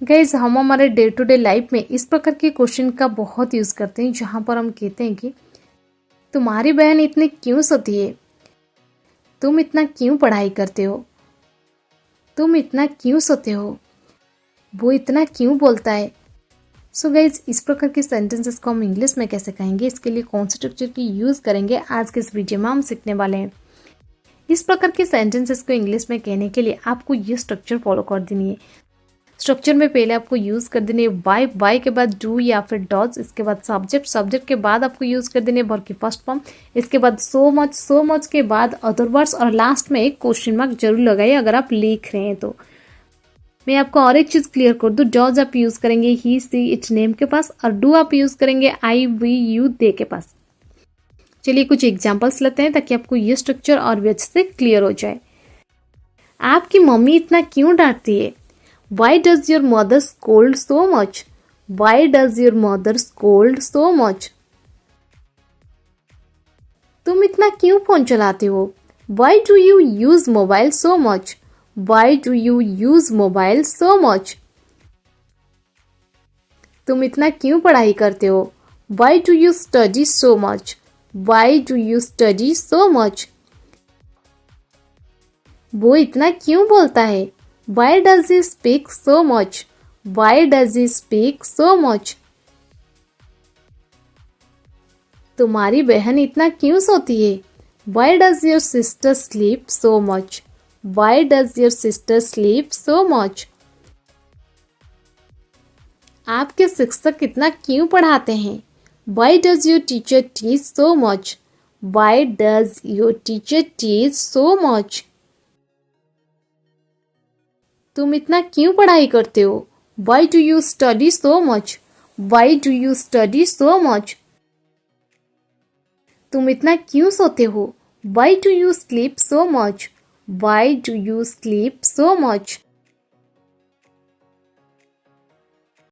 Guys हम हमारे day to day life में इस प्रकार के क्वेश्चन का बहुत यूज़ करते हैं, जहाँ पर हम कहते हैं कि तुम्हारी बहन इतनी क्यों सोती है, तुम इतना क्यों पढ़ाई करते हो, तुम इतना क्यों सोते हो, वो इतना क्यों बोलता है। सो गाइज इस प्रकार के सेंटेंसेस को हम इंग्लिश में कैसे कहेंगे, इसके लिए कौन से स्ट्रक्चर की यूज़ करेंगे, आज के इस वीडियो में हम सीखने वाले हैं। इस प्रकार के सेंटेंसेस को इंग्लिश में कहने के लिए आपको ये स्ट्रक्चर फॉलो कर देनी है। स्ट्रक्चर में पहले आपको यूज़ कर देनी है वाई के बाद डू या फिर डॉज, इसके बाद सब्जेक्ट के बाद आपको यूज़ कर देनी है वर्ब की फर्स्ट फॉर्म, इसके बाद सो मच के बाद अदर वर्ड्स और लास्ट में एक क्वेश्चन मार्क जरूर लगाइए अगर आप लिख रहे हैं तो। मैं आपको और एक चीज़ क्लियर कर दूँ, डॉज आप यूज़ करेंगे ही सी इट नेम के पास और डू आप यूज़ करेंगे आई वी यू दे के पास। चलिए कुछ एग्जाम्पल्स लेते हैं ताकि आपको ये स्ट्रक्चर और भी अच्छे से क्लियर हो जाए। आपकी मम्मी इतना क्यों डांटती है, Why does your mother scold so much? Why does your mother scold so much? तुम इतना क्यों फोन चलाते हो, Why do you use mobile so much? Why do you use mobile so much? तुम इतना क्यों पढ़ाई करते हो, Why do you study so much? Why do you study so much? वो इतना क्यों बोलता है, Why does he speak so much? Why does he speak so much? तुम्हारी बहन इतना क्यों सोती है, Why does your sister sleep so much? Why does your sister sleep so much? आपके शिक्षक इतना क्यों पढ़ाते हैं, Why does your teacher teach so much? Why does your teacher teach so much? तुम इतना क्यों पढ़ाई करते हो, Why do you study so much? Why do you study so much? तुम इतना क्यों सोते हो, Why do you sleep so much? Why do you sleep so much?